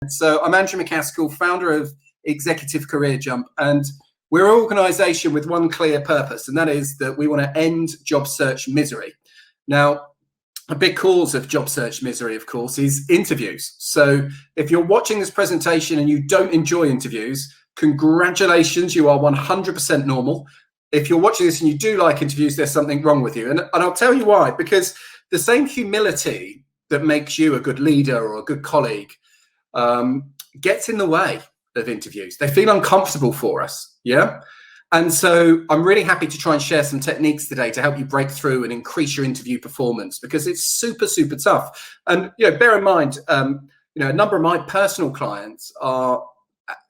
So I'm Andrew Macaskill, founder of Executive Career Jump, and we're an organisation with one clear purpose, and that is that we want to end job search misery. Now, a big cause of job search misery, of course, is interviews. So if you're watching this presentation and you don't enjoy interviews, congratulations, you are 100% normal. If you're watching this and you do like interviews, there's something wrong with you. And I'll tell you why, because the same humility that makes you a good leader or a good colleague gets in the way of interviews. They feel uncomfortable for us, yeah? And so I'm really happy to try and share some techniques today to help you break through and increase your interview performance, because it's super, super tough. And, bear in mind, a number of my personal clients are,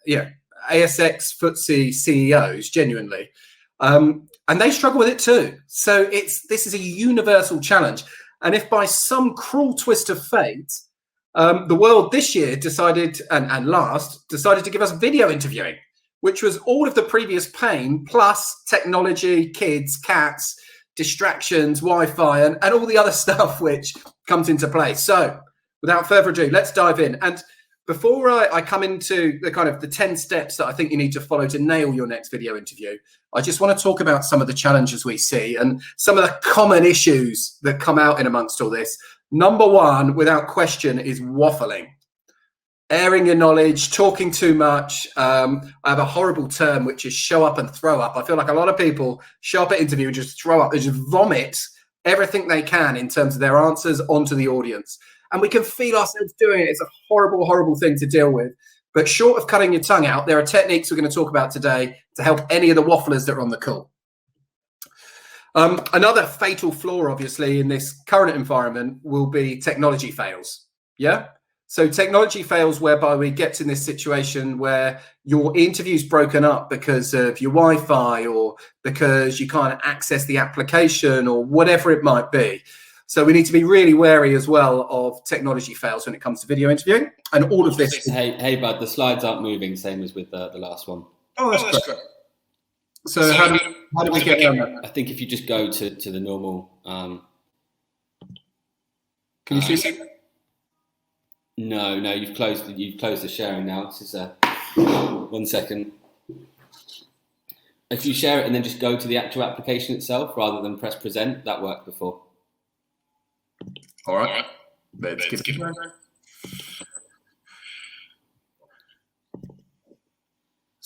ASX, FTSE CEOs, genuinely. And they struggle with it too. So this is a universal challenge. And if by some cruel twist of fate, the world this year decided to give us video interviewing, which was all of the previous pain plus technology, kids, cats, distractions, Wi-Fi, and all the other stuff which comes into play. So without further ado, let's dive in. And before I come into the 10 steps that I think you need to follow to nail your next video interview, I just want to talk about some of the challenges we see and some of the common issues that come out in amongst all this. Number one, without question, is waffling. Airing your knowledge, talking too much. I have a horrible term, which is show up and throw up. I feel like a lot of people show up at interview and just throw up. They just vomit everything they can in terms of their answers onto the audience. And we can feel ourselves doing it. It's a horrible, horrible thing to deal with. But short of cutting your tongue out, there are techniques we're going to talk about today to help any of the wafflers that are on the call. Another fatal flaw, obviously, in this current environment will be technology fails. Yeah. So technology fails whereby we get in this situation where your interview's broken up because of your Wi-Fi or because you can't access the application or whatever it might be. So we need to be really wary as well of technology fails when it comes to video interviewing and all of this. Hey, bud, the slides aren't moving, same as with the last one. Oh, that's great. So how do we get around that? I think if you just go to the normal. Can you see me? No, you've closed the sharing now. This is 1 second. If you share it and then just go to the actual application itself rather than press present, that worked before. All right. Let's give it a try.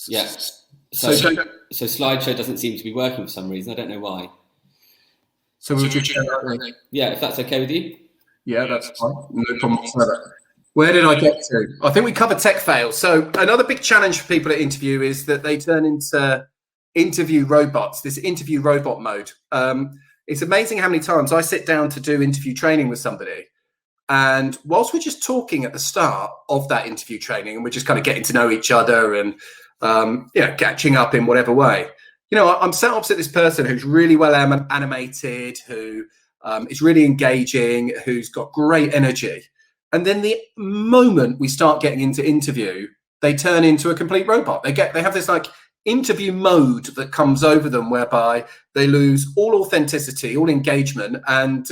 Yes. So slideshow doesn't seem to be working for some reason. I don't know why. So we'll just share that link. Yeah, if that's okay with you. Yeah, that's fine. No problem whatsoever. Where did I get to? I think we covered tech fails. So another big challenge for people at interview is that they turn into interview robots, this interview robot mode. It's amazing how many times I sit down to do interview training with somebody, and whilst we're just talking at the start of that interview training and we're just kind of getting to know each other and catching up in whatever way, I'm sat opposite this person who's really well animated, who is really engaging, who's got great energy. And then the moment we start getting into interview, they turn into a complete robot. They have this interview mode that comes over them whereby they lose all authenticity, all engagement, and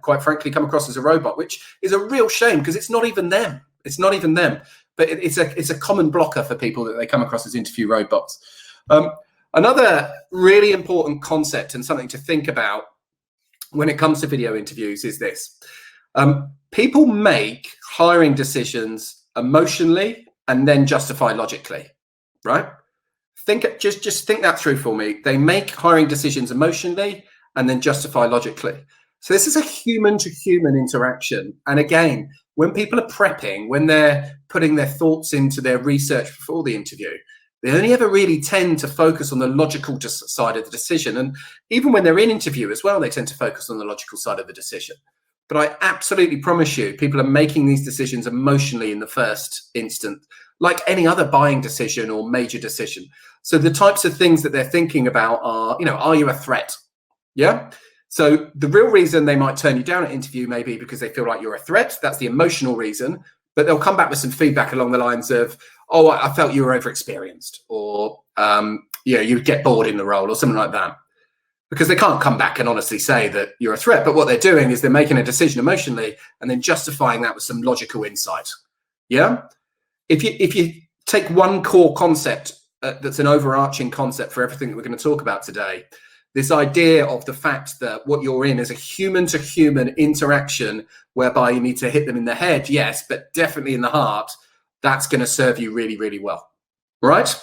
quite frankly come across as a robot, which is a real shame because it's not even them. It's not even them, but it's a common blocker for people that they come across as interview robots. Another really important concept and something to think about when it comes to video interviews is this. People make hiring decisions emotionally and then justify logically, right? Just think that through for me. They make hiring decisions emotionally and then justify logically. So this is a human to human interaction. And again, when people are prepping, when they're putting their thoughts into their research before the interview, they only ever really tend to focus on the logical side of the decision. And even when they're in interview as well, they tend to focus on the logical side of the decision. But I absolutely promise you, people are making these decisions emotionally in the first instant, like any other buying decision or major decision. So the types of things that they're thinking about are you a threat? Yeah. So the real reason they might turn you down at interview may be because they feel like you're a threat. That's the emotional reason. But they'll come back with some feedback along the lines of, oh, I felt you were overexperienced, or you'd get bored in the role or something like that. Because they can't come back and honestly say that you're a threat. But what they're doing is they're making a decision emotionally and then justifying that with some logical insight. Yeah. if you take one core concept that's an overarching concept for everything that we're going to talk about today, this idea of the fact that what you're in is a human-to-human interaction whereby you need to hit them in the head, yes, but definitely in the heart, that's going to serve you really, really well, right?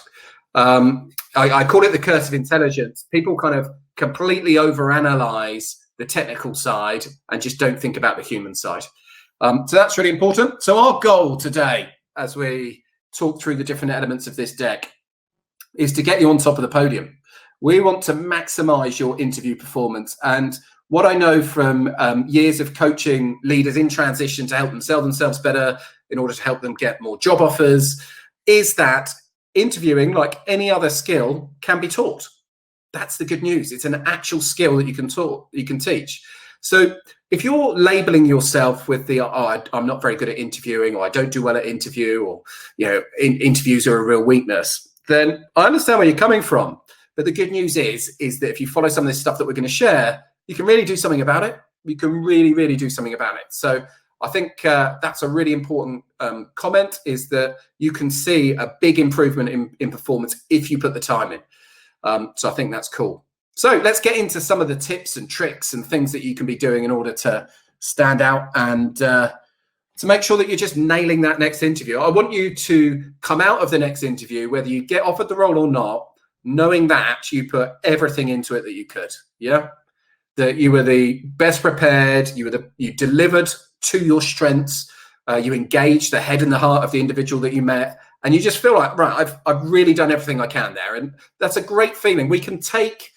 I call it the curse of intelligence. People kind of completely overanalyze the technical side and just don't think about the human side. So that's really important. So our goal today, as we talk through the different elements of this deck, is to get you on top of the podium. We want to maximize your interview performance. And what I know from years of coaching leaders in transition to help them sell themselves better in order to help them get more job offers is that interviewing, like any other skill, can be taught. That's the good news. It's an actual skill that you can taught, you can teach. So if you're labeling yourself with the, I'm not very good at interviewing, or I don't do well at interview, or interviews are a real weakness, then I understand where you're coming from. But the good news is that if you follow some of this stuff that we're going to share, you can really do something about it. You can really, really do something about it. So I think that's a really important comment, is that you can see a big improvement in performance if you put the time in. So I think that's cool. So let's get into some of the tips and tricks and things that you can be doing in order to stand out and to make sure that you're just nailing that next interview. I want you to come out of the next interview, whether you get offered the role or not, knowing that you put everything into it that you could. Yeah, that you were the best prepared, you delivered to your strengths, you engaged the head and the heart of the individual that you met, and you just feel like, right, I've really done everything I can there. And that's a great feeling. We can take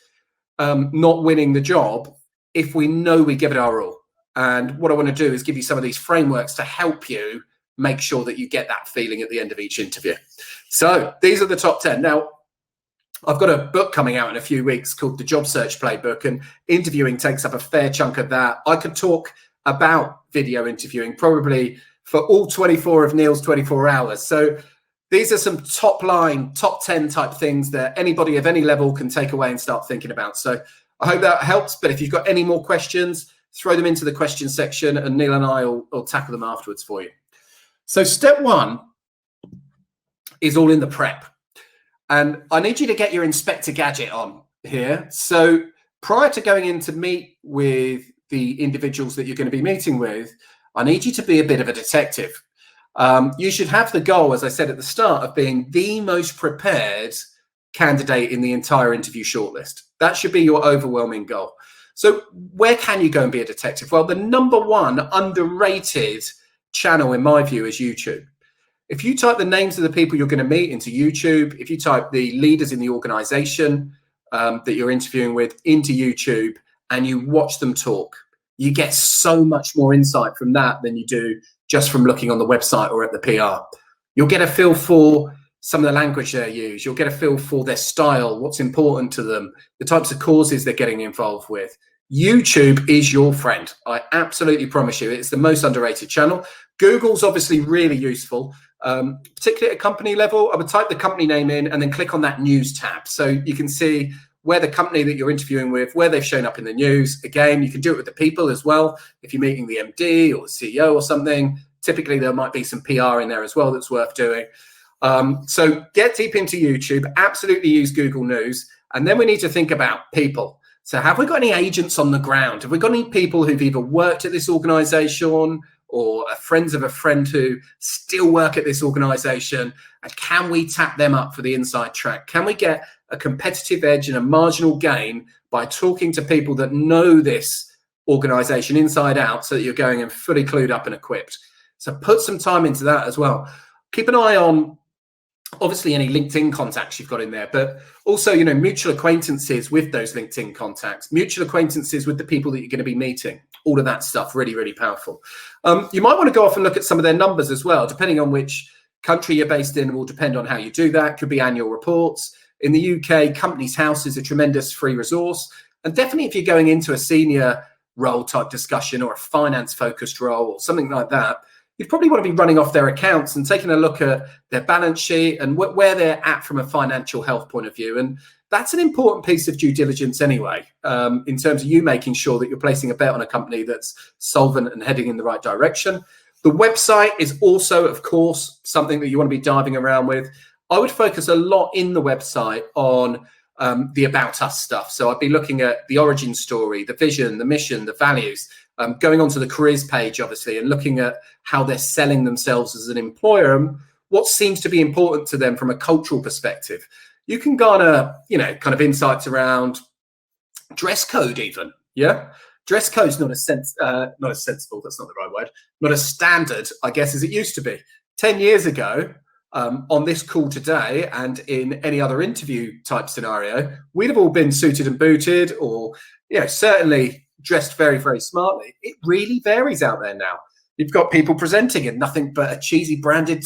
not winning the job if we know we give it our all. And what I want to do is give you some of these frameworks to help you make sure that you get that feeling at the end of each interview. So these are the top 10. Now, I've got a book coming out in a few weeks called The Job Search Playbook, and interviewing takes up a fair chunk of that. I could talk about video interviewing probably for all 24 of Neil's 24 hours. So these are some top 10 type things that anybody of any level can take away and start thinking about. So I hope that helps. But if you've got any more questions, throw them into the question section and Neil and I will tackle them afterwards for you. So step one is all in the prep. And I need you to get your Inspector Gadget on here. So prior to going in to meet with the individuals that you're going to be meeting with, I need you to be a bit of a detective. You should have the goal, as I said at the start, of being the most prepared candidate in the entire interview shortlist. That should be your overwhelming goal. So where can you go and be a detective? Well, the number one underrated channel, in my view, is YouTube. If you type the names of the people you're going to meet into YouTube, if you type the leaders in the organization that you're interviewing with into YouTube and you watch them talk, you get so much more insight from that than you do just from looking on the website or at the PR. You'll get a feel for some of the language they use. You'll get a feel for their style, what's important to them, the types of causes they're getting involved with. YouTube is your friend. I absolutely promise you. It's the most underrated channel. Google's obviously really useful, particularly at a company level. I would type the company name in and then click on that news tab. So you can see where the company that you're interviewing with, where they've shown up in the news. Again, you can do it with the people as well. If you're meeting the MD or the CEO or something, typically there might be some PR in there as well that's worth doing. So get deep into YouTube, absolutely use Google News. And then we need to think about people. So have we got any agents on the ground? Have we got any people who've either worked at this organization or are friends of a friend who still work at this organization? And can we tap them up for the inside track? Can we get a competitive edge and a marginal gain by talking to people that know this organization inside out so that you're going in fully clued up and equipped? So put some time into that as well. Keep an eye on obviously any LinkedIn contacts you've got in there, but also, mutual acquaintances with those LinkedIn contacts, mutual acquaintances with the people that you're going to be meeting, all of that stuff, really, really powerful. You might want to go off and look at some of their numbers as well, depending on which country you're based in, will depend on how you do that. Could be annual reports. In the UK, Companies House is a tremendous free resource. And definitely if you're going into a senior role type discussion or a finance focused role or something like that, you'd probably want to be running off their accounts and taking a look at their balance sheet and where they're at from a financial health point of view. And that's an important piece of due diligence anyway, in terms of you making sure that you're placing a bet on a company that's solvent and heading in the right direction. The website is also, of course, something that you want to be diving around with. I would focus a lot in the website on the About Us stuff. So I'd be looking at the origin story, the vision, the mission, the values, going onto the careers page, obviously, and looking at how they're selling themselves as an employer and what seems to be important to them from a cultural perspective. You can garner, kind of insights around dress code even, yeah? Dress code's not as sensible, that's not the right word, not as standard, I guess, as it used to be. 10 years ago, on this call today and in any other interview type scenario, we'd have all been suited and booted or, certainly dressed very, very smartly. It really varies out there now. You've got people presenting in nothing but a cheesy branded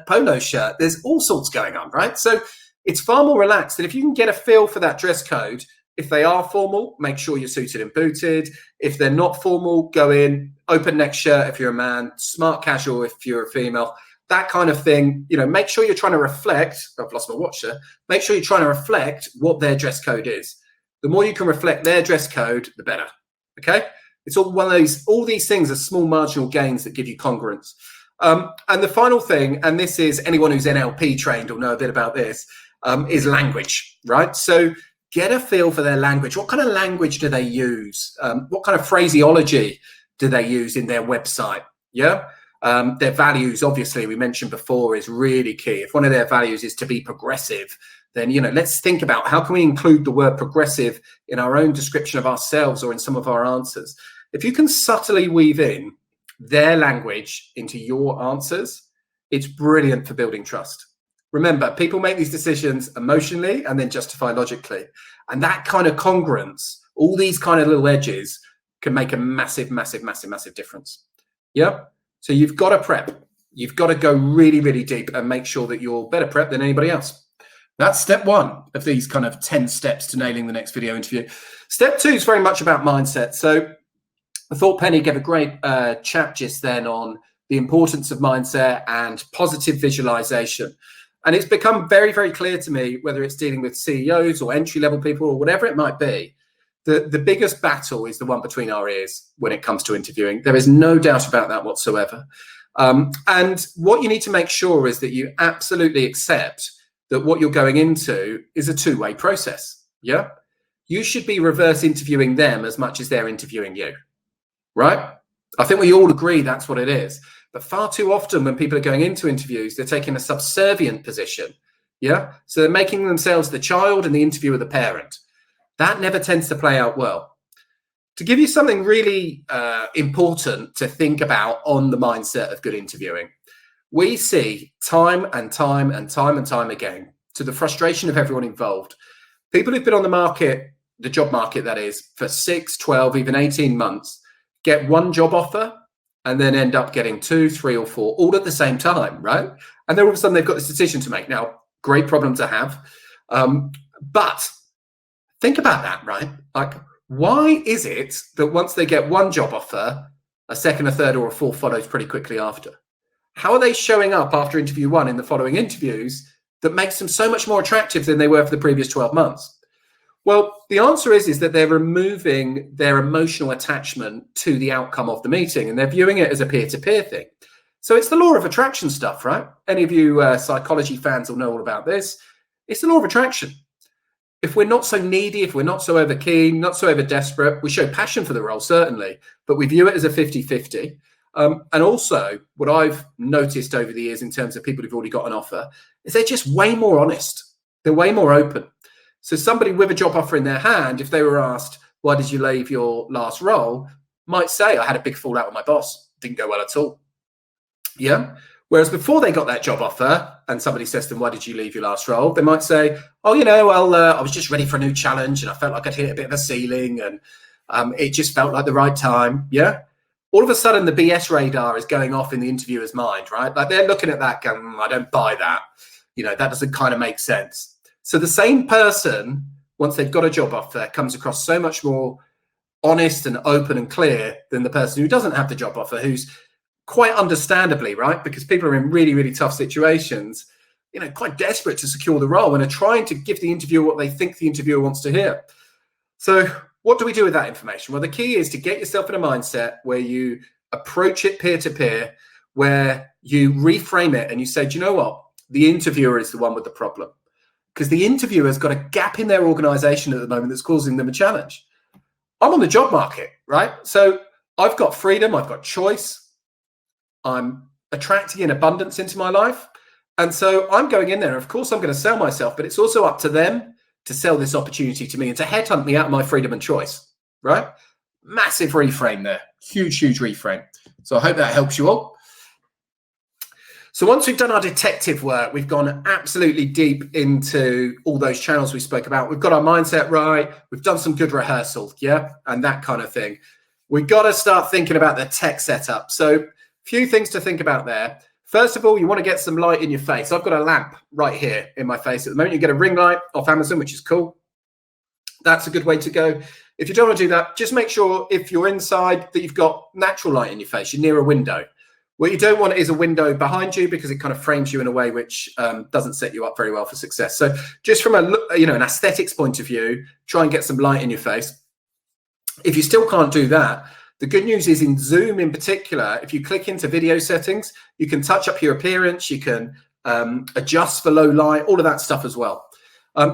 polo shirt. There's all sorts going on, right? So it's far more relaxed. And if you can get a feel for that dress code, if they are formal, make sure you're suited and booted. If they're not formal, go in, open neck shirt if you're a man, smart casual if you're a female, that kind of thing. Make sure you're trying to reflect, I've lost my watch there, make sure you're trying to reflect what their dress code is. The more you can reflect their dress code, the better, okay? It's all these things are small marginal gains that give you congruence. And the final thing, and this is anyone who's NLP trained will know a bit about this, is language, right? So get a feel for their language. What kind of language do they use? What kind of phraseology do they use in their website? Yeah. Their values, obviously, we mentioned before, is really key. If one of their values is to be progressive, then, let's think about how can we include the word progressive in our own description of ourselves or in some of our answers. If you can subtly weave in their language into your answers, it's brilliant for building trust. Remember, people make these decisions emotionally and then justify logically. And that kind of congruence, all these kind of little edges can make a massive, massive, massive, massive difference. Yeah. So you've got to prep. You've got to go really, really deep and make sure that you're better prepped than anybody else. That's step one of these kind of 10 steps to nailing the next video interview. Step two is very much about mindset. So I thought Penny gave a great chat just then on the importance of mindset and positive visualization. And it's become very, very clear to me, whether it's dealing with CEOs or entry-level people or whatever it might be, the biggest battle is the one between our ears when it comes to interviewing. There is no doubt about that whatsoever. And what you need to make sure is that you absolutely accept that what you're going into is a two-way process. Yeah. You should be reverse interviewing them as much as they're interviewing you. Right? I think we all agree that's what it is. But far too often when people are going into interviews, they're taking a subservient position. Yeah. So they're making themselves the child and the interviewer the parent. That never tends to play out well. To give you something really important to think about on the mindset of good interviewing, we see time and time and time and time again, to the frustration of everyone involved, people who've been on the market, the job market that is, for 6, 12, even 18 months, get one job offer and then end up getting 2, 3 or 4 all at the same time, right? And then all of a sudden they've got this decision to make. Now, great problem to have. But think about that, right? Like, why is it that once they get one job offer, a second, a third or a fourth follows pretty quickly after? How are they showing up after interview one in the following interviews that makes them so much more attractive than they were for the previous 12 months? Well, the answer is that they're removing their emotional attachment to the outcome of the meeting and they're viewing it as a peer-to-peer thing. So it's the law of attraction stuff, right? Any of you psychology fans will know all about this. It's the law of attraction. If we're not so needy, if we're not so over keen, not so over desperate, we show passion for the role, certainly, but we view it as a 50-50. And also what I've noticed over the years in terms of people who've already got an offer is they're just way more honest. They're way more open. So somebody with a job offer in their hand, if they were asked, why did you leave your last role, might say, I had a big fallout with my boss. Didn't go well at all. Yeah. Whereas before they got that job offer and somebody says to them, why did you leave your last role? They might say, oh, I was just ready for a new challenge and I felt like I'd hit a bit of a ceiling and it just felt like the right time. Yeah. All of a sudden the BS radar is going off in the interviewer's mind, right? Like they're looking at that going, I don't buy that. That doesn't kind of make sense. So the same person, once they've got a job offer, comes across so much more honest and open and clear than the person who doesn't have the job offer, who's quite understandably, right? Because people are in really, really tough situations, quite desperate to secure the role and are trying to give the interviewer what they think the interviewer wants to hear. So what do we do with that information? Well, the key is to get yourself in a mindset where you approach it peer-to-peer, where you reframe it and you say, do you know what? The interviewer is the one with the problem, because the interviewer's got a gap in their organization at the moment that's causing them a challenge. I'm on the job market, right? So I've got freedom, I've got choice, I'm attracting in abundance into my life. And so I'm going in there. Of course, I'm going to sell myself, but it's also up to them to sell this opportunity to me and to headhunt me out of my freedom and choice, right? Massive reframe there. Huge, huge reframe. So I hope that helps you all. So once we've done our detective work, we've gone absolutely deep into all those channels we spoke about. We've got our mindset right. We've done some good rehearsal, yeah, and that kind of thing. We've got to start thinking about the tech setup. So few things to think about there. First of all, you want to get some light in your face. I've got a lamp right here in my face at the moment. You get a ring light off Amazon, which is cool. That's a good way to go. If you don't want to do that, just make sure if you're inside that you've got natural light in your face. You're near a window. What you don't want is a window behind you, because it kind of frames you in a way which doesn't set you up very well for success. So just from an aesthetics point of view, try and get some light in your face. If you still can't do that, the good news is in Zoom in particular, if you click into video settings, you can touch up your appearance, you can adjust for low light, all of that stuff as well.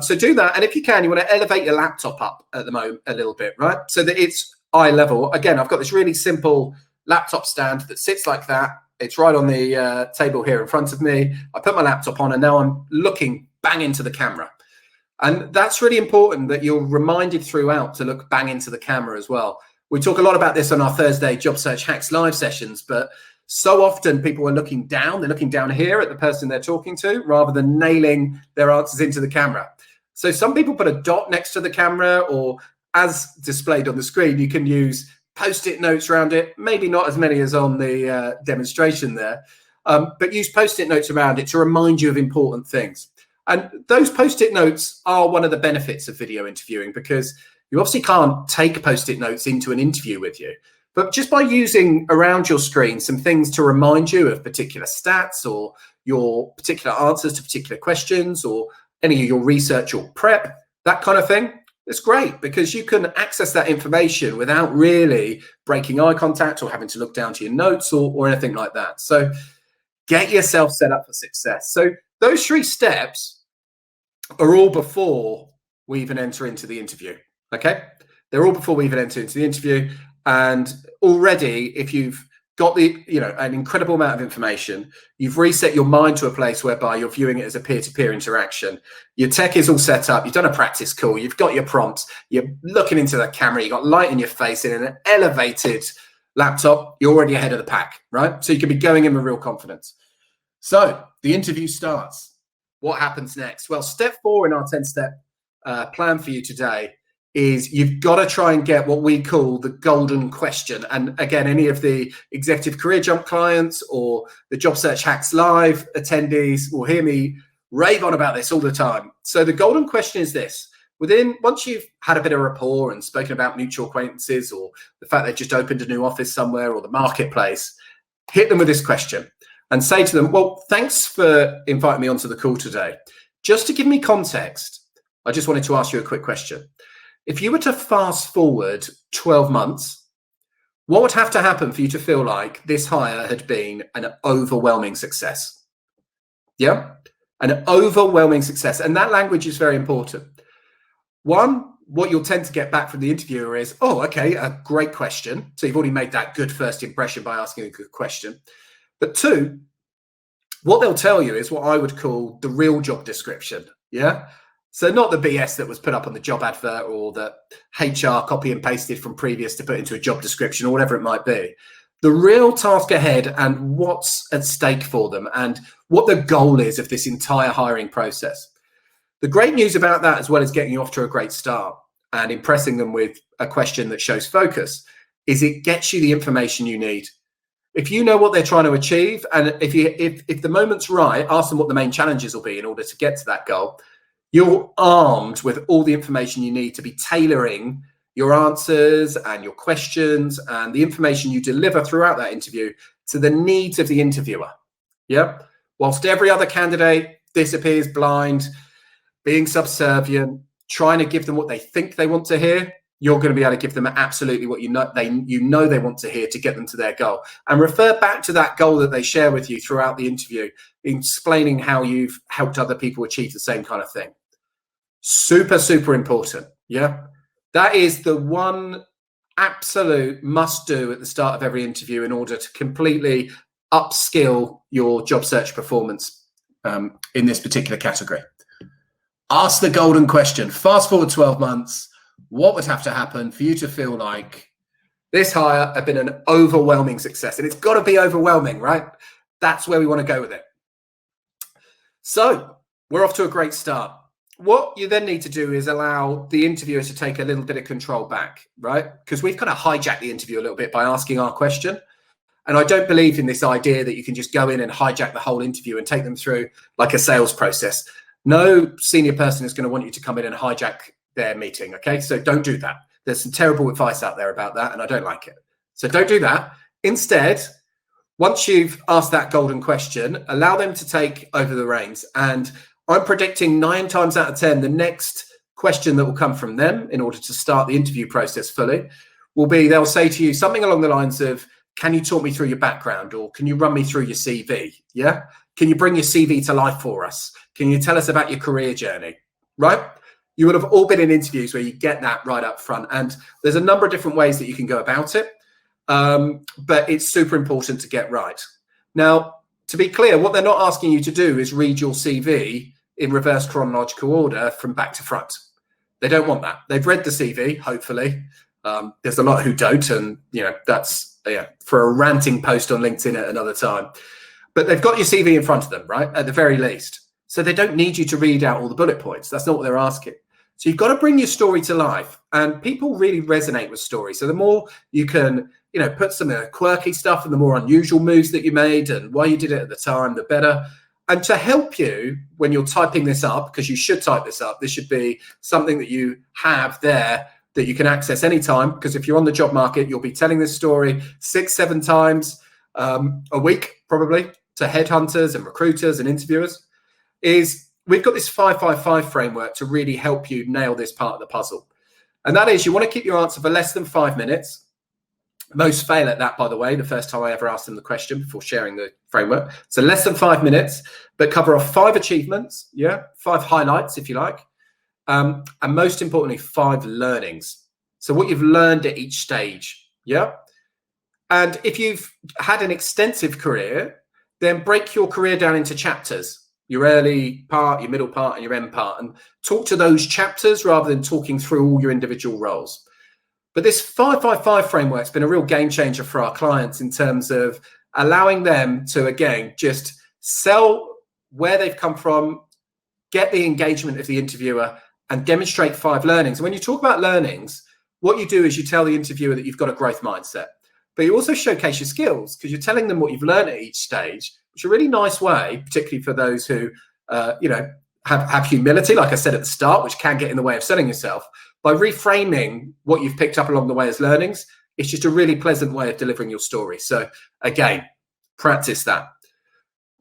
So do that. And if you can, you want to elevate your laptop up at the moment a little bit, right? So that it's eye level. Again, I've got this really simple laptop stand that sits like that. It's right on the table here in front of me. I put my laptop on and now I'm looking bang into the camera. And that's really important, that you're reminded throughout to look bang into the camera as well. We talk a lot about this on our Thursday Job Search Hacks live sessions, but so often people are looking down. They're looking down here at the person they're talking to rather than nailing their answers into the camera. So some people put a dot next to the camera, or as displayed on the screen, you can use Post-it notes around it. Maybe not as many as on the demonstration there, but use Post-it notes around it to remind you of important things. And those Post-it notes are one of the benefits of video interviewing, because you obviously can't take Post-it notes into an interview with you. But just by using around your screen some things to remind you of particular stats or your particular answers to particular questions or any of your research or prep, that kind of thing, it's great, because you can access that information without really breaking eye contact or having to look down to your notes or anything like that. So get yourself set up for success. So those 3 steps are all before we even enter into the interview. Okay, they're all before we even enter into the interview. And already, if you've got an incredible amount of information, you've reset your mind to a place whereby you're viewing it as a peer-to-peer interaction. Your tech is all set up. You've done a practice call. You've got your prompts. You're looking into the camera. You've got light in your face, in an elevated laptop. You're already ahead of the pack, right? So you can be going in with real confidence. So the interview starts. What happens next? Well, step 4 in our 10-step plan for you today is you've got to try and get what we call the golden question. And again, any of the Executive Career Jump clients or the Job Search Hacks Live attendees will hear me rave on about this all the time. So the golden question is this. Once you've had a bit of rapport and spoken about mutual acquaintances or the fact they've just opened a new office somewhere or the marketplace, hit them with this question and say to them, well, thanks for inviting me onto the call today. Just to give me context, I just wanted to ask you a quick question. If you were to fast forward 12 months, what would have to happen for you to feel like this hire had been an overwhelming success? Yeah, an overwhelming success. And that language is very important. One, what you'll tend to get back from the interviewer is, oh, okay, a great question. So you've already made that good first impression by asking a good question. But 2, what they'll tell you is what I would call the real job description. Yeah. So not the BS that was put up on the job advert or that HR copy and pasted from previous to put into a job description or whatever it might be. The real task ahead and what's at stake for them and what the goal is of this entire hiring process. The great news about that, as well as getting you off to a great start and impressing them with a question that shows focus, is it gets you the information you need. If you know what they're trying to achieve, and if the moment's right, ask them what the main challenges will be in order to get to that goal. You're armed with all the information you need to be tailoring your answers and your questions and the information you deliver throughout that interview to the needs of the interviewer. Yeah. Whilst every other candidate disappears blind, being subservient, trying to give them what they think they want to hear, you're going to be able to give them absolutely what you know they want to hear to get them to their goal. And refer back to that goal that they share with you throughout the interview, explaining how you've helped other people achieve the same kind of thing. Super, super important. Yeah. That is the one absolute must do at the start of every interview in order to completely upskill your job search performance in this particular category. Ask the golden question. Fast forward 12 months. What would have to happen for you to feel like this hire had been an overwhelming success? And it's got to be overwhelming, right? That's where we want to go with it. So we're off to a great start. What you then need to do is allow the interviewer to take a little bit of control back, right? Because we've kind of hijacked the interview a little bit by asking our question. And I don't believe in this idea that you can just go in and hijack the whole interview and take them through like a sales process. No senior person is going to want you to come in and hijack their meeting, okay? So don't do that. There's some terrible advice out there about that, and I don't like it. So don't do that. Instead, once you've asked that golden question, allow them to take over the reins. And I'm predicting 9 times out of 10, the next question that will come from them in order to start the interview process fully will be, they'll say to you something along the lines of, can you talk me through your background, or can you run me through your CV? Yeah. Can you bring your CV to life for us? Can you tell us about your career journey? Right? You would have all been in interviews where you get that right up front. And there's a number of different ways that you can go about it. But it's super important to get right. Now, to be clear, what they're not asking you to do is read your CV in reverse chronological order from back to front. They don't want that. They've read the CV, hopefully. There's a lot who don't. And, that's for a ranting post on LinkedIn at another time. But they've got your CV in front of them, right? At the very least. So they don't need you to read out all the bullet points. That's not what they're asking. So you've got to bring your story to life, and people really resonate with stories. So the more you can, put some quirky stuff and the more unusual moves that you made and why you did it at the time, the better. And to help you when you're typing this up, because you should type this up, this should be something that you have there that you can access anytime. Because if you're on the job market, you'll be telling this story 6-7 times a week, probably, to headhunters and recruiters and interviewers. We've got this 5-5-5 framework to really help you nail this part of the puzzle. And that is, you want to keep your answer for less than 5 minutes. Most fail at that, by the way, the first time I ever asked them the question before sharing the framework. So less than 5 minutes, but cover off 5 achievements, 5 highlights, if you like. And most importantly, 5 learnings. So what you've learned at each stage, And if you've had an extensive career, then break your career down into chapters. Your early part, your middle part, and your end part, and talk to those chapters rather than talking through all your individual roles. But this 5-5-5 framework has been a real game changer for our clients in terms of allowing them to, again, just sell where they've come from, get the engagement of the interviewer, and demonstrate 5 learnings. And when you talk about learnings, what you do is you tell the interviewer that you've got a growth mindset, but you also showcase your skills because you're telling them what you've learned at each stage, which is a really nice way, particularly for those who, have humility, like I said at the start, which can get in the way of selling yourself. By reframing what you've picked up along the way as learnings, it's just a really pleasant way of delivering your story. So again, practice that.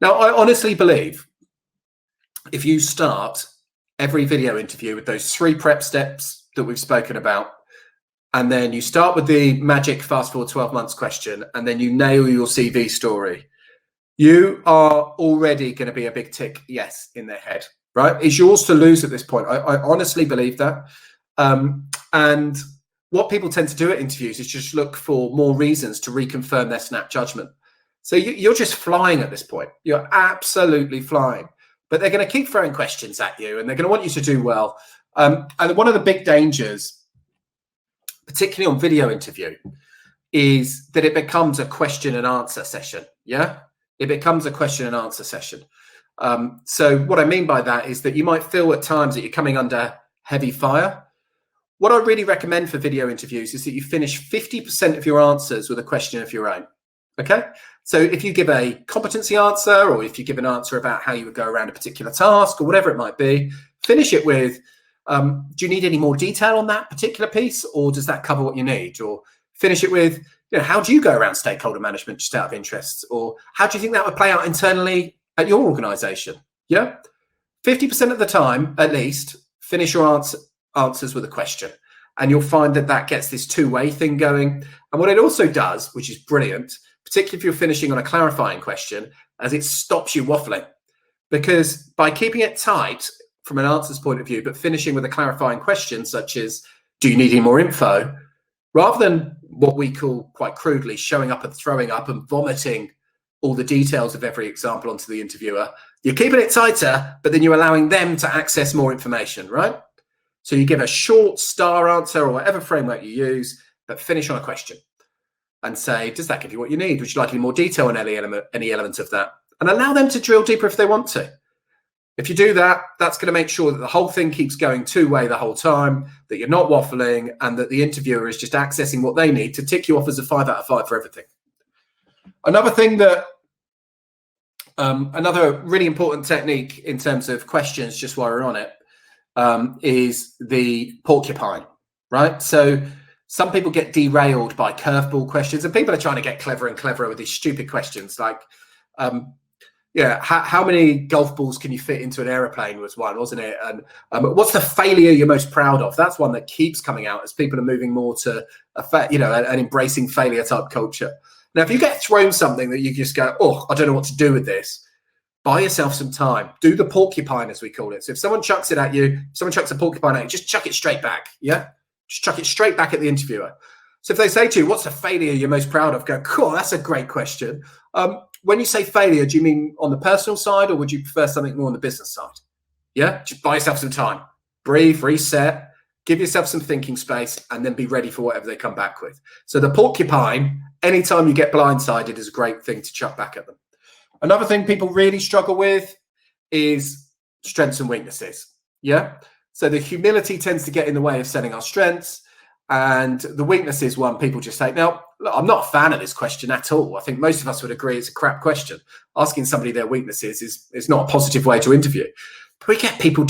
Now, I honestly believe if you start every video interview with those 3 prep steps that we've spoken about, and then you start with the magic fast forward 12 months question, and then you nail your CV story, you are already going to be a big tick yes in their head, right? It's yours to lose at this point. I honestly believe that. And what people tend to do at interviews is just look for more reasons to reconfirm their snap judgment. So you're just flying at this point. You're absolutely flying. But they're going to keep throwing questions at you, and they're going to want you to do well. And one of the big dangers, particularly on video interview, is that it becomes a question and answer session. It becomes a question and answer session. So what I mean by that is that you might feel at times that you're coming under heavy fire. What I really recommend for video interviews is that you finish 50% of your answers with a question of your own. Okay. So if you give a competency answer, or if you give an answer about how you would go around a particular task or whatever it might be, finish it with, do you need any more detail on that particular piece, or does that cover what you need? Or finish it with, how do you go around stakeholder management, just out of interest? Or how do you think that would play out internally at your organization? 50% of the time, at least, finish your answers with a question. And you'll find that that gets this two-way thing going. And what it also does, which is brilliant, particularly if you're finishing on a clarifying question, as it stops you waffling. Because by keeping it tight from an answer's point of view, but finishing with a clarifying question, such as, do you need any more info? Rather than what we call quite crudely showing up and throwing up and vomiting all the details of every example onto the interviewer, you're keeping it tighter, but then you're allowing them to access more information, right? So you give a short star answer or whatever framework you use, but finish on a question and say, does that give you what you need? Would you like any more detail on any element of that? And allow them to drill deeper if they want to. If you do that, that's going to make sure that the whole thing keeps going two-way the whole time, that you're not waffling, and that the interviewer is just accessing what they need to tick you off as a 5 out of 5 for everything. Another thing that, another really important technique in terms of questions, just while we're on it, is the porcupine, right? So some people get derailed by curveball questions, and people are trying to get cleverer and cleverer with these stupid questions like, how many golf balls can you fit into an aeroplane was one, wasn't it? And what's the failure you're most proud of? That's one that keeps coming out as people are moving more to an embracing failure type culture. Now, if you get thrown something that you just go, oh, I don't know what to do with this, buy yourself some time. Do the porcupine, as we call it. So if someone chucks it at you, someone chucks a porcupine at you, just chuck it straight back. Yeah, just chuck it straight back at the interviewer. So if they say to you, what's the failure you're most proud of? Go, cool, that's a great question. When you say failure, do you mean on the personal side, or would you prefer something more on the business side? Yeah, just buy yourself some time. Breathe, reset, give yourself some thinking space, and then be ready for whatever they come back with. So the porcupine, anytime you get blindsided, is a great thing to chuck back at them. Another thing people really struggle with is strengths and weaknesses. Yeah. So the humility tends to get in the way of setting our strengths, and the weaknesses one people just say. Now, look, I'm not a fan of this question at all. I think most of us would agree it's a crap question. Asking somebody their weaknesses is not a positive way to interview. But we get people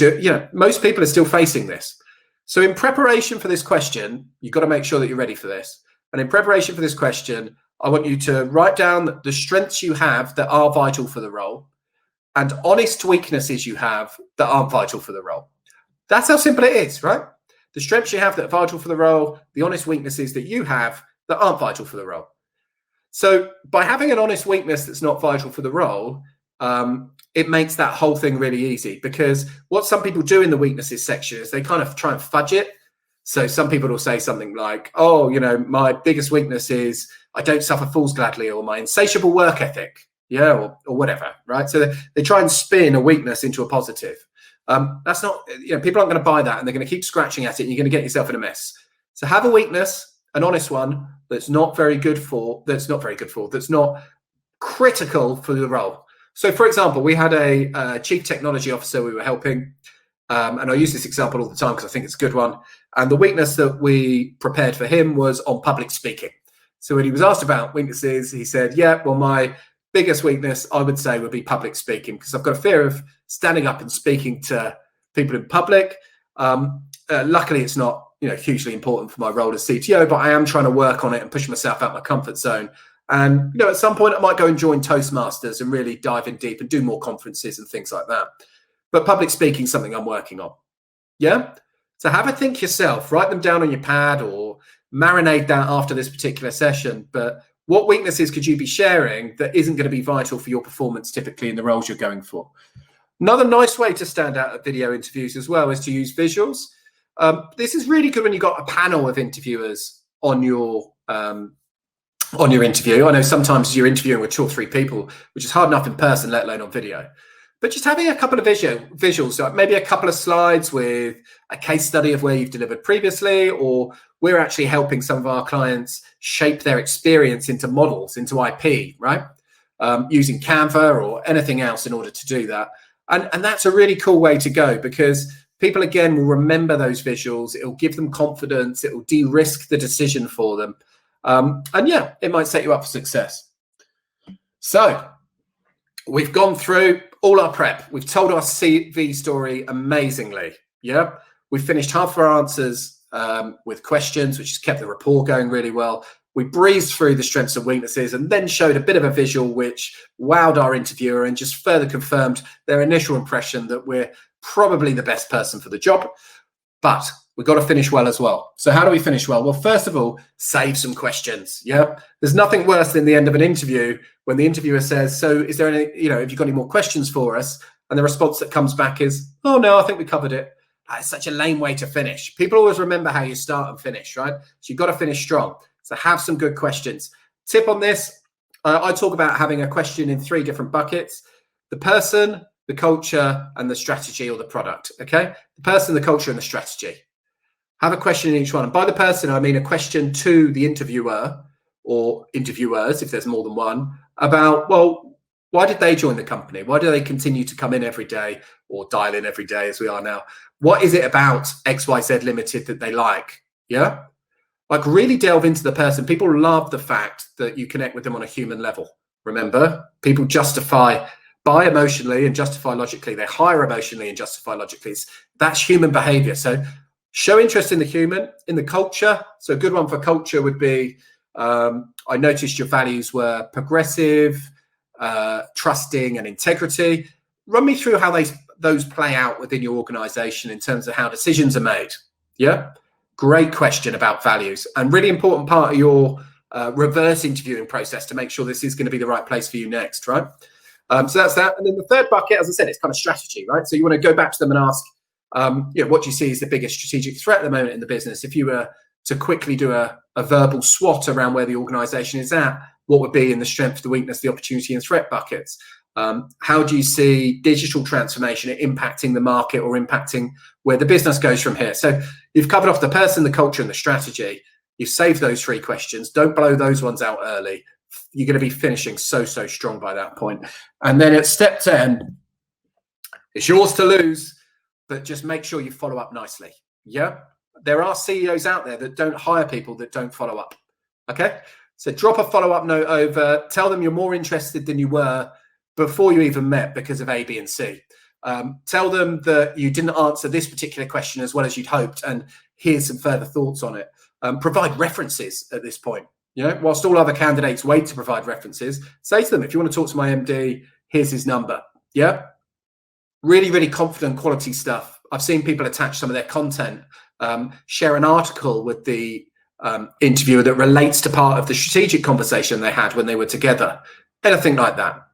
most people are still facing this. So in preparation for this question, you've got to make sure that you're ready for this. And in preparation for this question, I want you to write down the strengths you have that are vital for the role and honest weaknesses you have that aren't vital for the role. That's how simple it is, right? The strengths you have that are vital for the role, the honest weaknesses that you have that aren't vital for the role. So by having an honest weakness that's not vital for the role, it makes that whole thing really easy, because what some people do in the weaknesses section is they kind of try and fudge it. So some people will say something like, oh, my biggest weakness is I don't suffer fools gladly, or my insatiable work ethic, or whatever, right? So they try and spin a weakness into a positive. That's not, people aren't going to buy that, and they're going to keep scratching at it, and you're going to get yourself in a mess. So have a weakness, an honest one that's not critical for the role. So, for example, we had a chief technology officer we were helping, and I use this example all the time because I think it's a good one. And the weakness that we prepared for him was on public speaking. So when he was asked about weaknesses, he said, yeah, well, my biggest weakness, I would say, would be public speaking, because I've got a fear of standing up and speaking to people in public. Luckily, it's not hugely important for my role as CTO, but I am trying to work on it and push myself out my comfort zone. And at some point, I might go and join Toastmasters and really dive in deep and do more conferences and things like that. But public speaking is something I'm working on. Yeah. So have a think yourself. Write them down on your pad or marinate that after this particular session. But what weaknesses could you be sharing that isn't going to be vital for your performance typically in the roles you're going for? Another nice way to stand out at video interviews as well is to use visuals. This is really good when you've got a panel of interviewers on your interview. I know sometimes you're interviewing with 2 or 3 people, which is hard enough in person, let alone on video. But just having a couple of visuals, like maybe a couple of slides with a case study of where you've delivered previously, or we're actually helping some of our clients shape their experience into models, into IP, right? Using Canva or anything else in order to do that. And that's a really cool way to go, because people, again, will remember those visuals. It'll give them confidence. It will de-risk the decision for them. And yeah, it might set you up for success. So we've gone through all our prep. We've told our CV story amazingly. Yeah. We've finished half of our answers with questions, which has kept the rapport going really well. We breezed through the strengths and weaknesses and then showed a bit of a visual which wowed our interviewer and just further confirmed their initial impression that we're probably the best person for the job. But we've got to finish well as well. So how do we finish well? Well, first of all, save some questions. Yeah. There's nothing worse than the end of an interview when the interviewer says, so is there any, have you got any more questions for us? And the response that comes back is, oh, no, I think we covered it. It's such a lame way to finish. People always remember how you start and finish, right? So you've got to finish strong. So have some good questions. Tip on this, I talk about having a question in 3 different buckets: the person, the culture, and the strategy or the product, okay? The person, the culture, and the strategy. Have a question in each one. And by the person, I mean a question to the interviewer or interviewers, if there's more than one, about, well, why did they join the company? Why do they continue to come in every day or dial in every day as we are now? What is it about XYZ Limited that they like? Yeah? Like really delve into the person. People love the fact that you connect with them on a human level. Remember, people buy emotionally and justify logically. They hire emotionally and justify logically. That's human behavior. So show interest in the human, in the culture. So a good one for culture would be, I noticed your values were progressive, trusting, and integrity. Run me through how those play out within your organization in terms of how decisions are made. Yeah. Great question about values, and really important part of your reverse interviewing process to make sure this is going to be the right place for you next, right? So that's that. And then the third bucket, as I said, it's kind of strategy, right? So you want to go back to them and ask, what do you see as the biggest strategic threat at the moment in the business? If you were to quickly do a verbal SWOT around where the organization is at, what would be in the strength, the weakness, the opportunity, and threat buckets? How do you see digital transformation impacting the market or impacting where the business goes from here? So you've covered off the person, the culture, and the strategy. You've saved those 3 questions. Don't blow those ones out early. You're going to be finishing so strong by that point. And then at step 10, it's yours to lose, but just make sure you follow up nicely. Yeah. There are CEOs out there that don't hire people that don't follow up. Okay. So drop a follow-up note over, tell them you're more interested than you were before you even met because of A, B, and C. Tell them that you didn't answer this particular question as well as you'd hoped, and here's some further thoughts on it. Provide references at this point. Whilst all other candidates wait to provide references, say to them, if you want to talk to my MD, here's his number. Yeah. Really, really confident quality stuff. I've seen people attach some of their content, share an article with the interviewer that relates to part of the strategic conversation they had when they were together. Anything like that.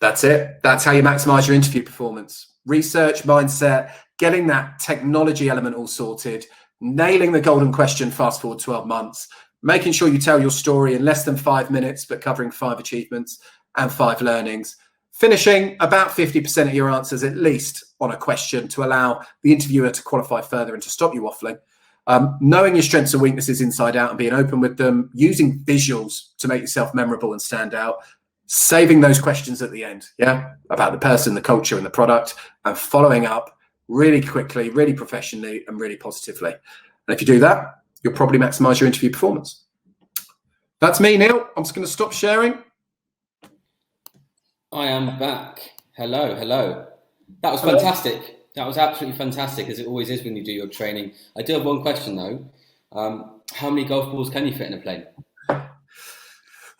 That's it. That's how you maximize your interview performance. Research, mindset, getting that technology element all sorted, nailing the golden question, fast forward 12 months, making sure you tell your story in less than 5 minutes, but covering 5 achievements and 5 learnings, finishing about 50% of your answers at least on a question to allow the interviewer to qualify further and to stop you waffling. Knowing your strengths and weaknesses inside out and being open with them, using visuals to make yourself memorable and stand out, saving those questions at the end, yeah, about the person, the culture, and the product, and following up really quickly, really professionally, and really positively. And if you do that, you'll probably maximize your interview performance. That's me, Neil. I'm just going to stop sharing. I am back. Hello. That was fantastic. That was absolutely fantastic, as it always is when you do your training. I do have one question, though. How many golf balls can you fit in a plane?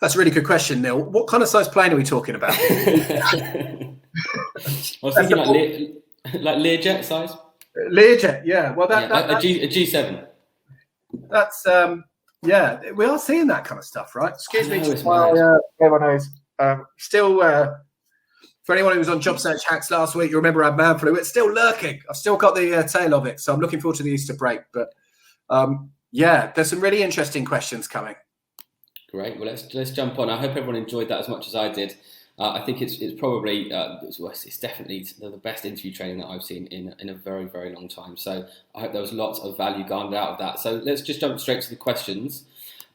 That's a really good question, Neil. What kind of size plane are we talking about? I was thinking like Learjet size. Learjet, yeah. Well, a G7. That's yeah. We are seeing that kind of stuff, right? Excuse me, just while everyone knows. Still, for anyone who was on Job Search Hacks last week, you remember I had man flu. It's still lurking. I've still got the tail of it, so I'm looking forward to the Easter break. But yeah, there's some really interesting questions coming. Great. Well, let's jump on. I hope everyone enjoyed that as much as I did. I think it's probably it's definitely the best interview training that I've seen in a very, very long time. So I hope there was lots of value garnered out of that. So let's just jump straight to the questions.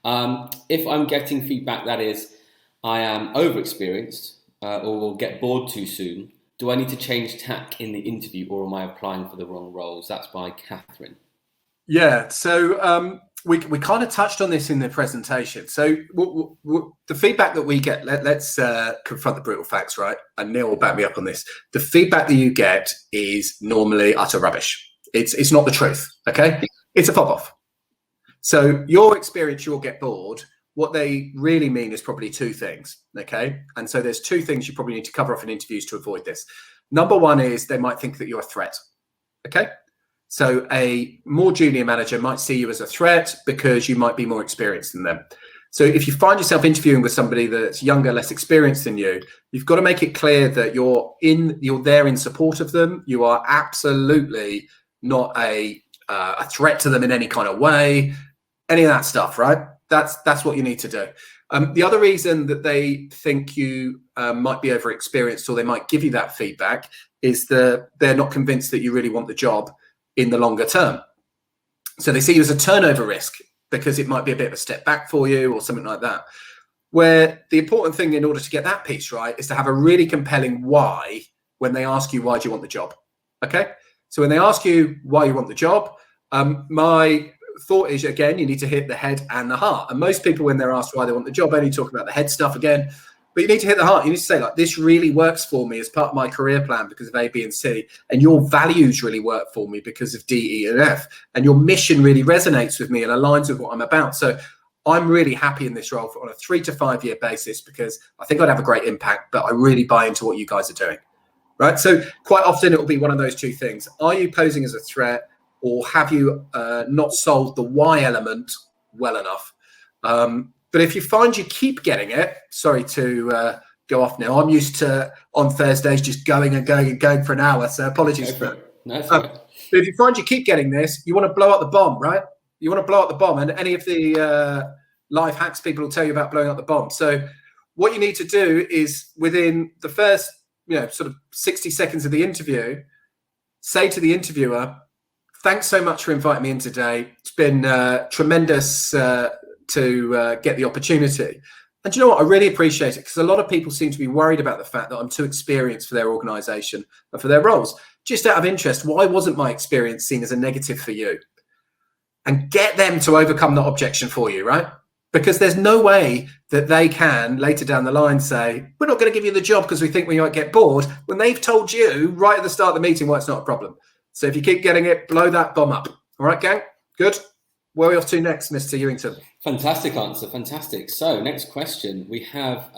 If I'm getting feedback that is I am overexperienced or will get bored too soon, do I need to change tack in the interview, or am I applying for the wrong roles? That's by Catherine. Yeah. So we kind of touched on this in the presentation. So the feedback that we get, let's confront the brutal facts, right? And Neil will back me up on this. The feedback that you get is normally utter rubbish. It's not the truth, okay? It's a fob off. So your experience, you'll get bored. What they really mean is probably 2 things, okay? And so there's 2 things you probably need to cover off in interviews to avoid this. Number 1 is they might think that you're a threat, okay? So a more junior manager might see you as a threat because you might be more experienced than them. So if you find yourself interviewing with somebody that's younger, less experienced than you, you've got to make it clear that you're there in support of them. You are absolutely not a threat to them in any kind of way, any of that stuff, right? That's what you need to do. The other reason that they think you might be overexperienced, or they might give you that feedback, is that they're not convinced that you really want the job in the longer term. So they see you as a turnover risk because it might be a bit of a step back for you or something like that. Where the important thing in order to get that piece right is to have a really compelling why when they ask you, why do you want the job? Okay. So when they ask you why you want the job, my thought is, again, you need to hit the head and the heart. And most people, when they're asked why they want the job, only talk about the head stuff again. But you need to hit the heart. You need to say, like, this really works for me as part of my career plan because of A, B, and C. And your values really work for me because of D, E, and F. And your mission really resonates with me and aligns with what I'm about. So I'm really happy in this role on a 3 to 5 year basis because I think I'd have a great impact, but I really buy into what you guys are doing. Right. So quite often it will be one of those two things. Are you posing as a threat, or have you not solved the why element well enough? But if you find you keep getting it, sorry to go off now. I'm used to on Thursdays just going and going and going for an hour. So apologies for it. No, that's right. But if you find you keep getting this, you want to blow up the bomb, right? You want to blow up the bomb. And any of the life hacks people will tell you about blowing up the bomb. So what you need to do is within the first, sort of 60 seconds of the interview, say to the interviewer, thanks so much for inviting me in today. It's been tremendous to get the opportunity. And do you know what? I really appreciate it because a lot of people seem to be worried about the fact that I'm too experienced for their organization and for their roles. Just out of interest, why wasn't my experience seen as a negative for you? And get them to overcome that objection for you, right? Because there's no way that they can later down the line say, we're not going to give you the job because we think we might get bored, when they've told you right at the start of the meeting why it's not a problem. So if you keep getting it, blow that bomb up. All right, gang? Good. Where are we off to next, Mr. Ewington? Fantastic answer. Fantastic. So next question. We have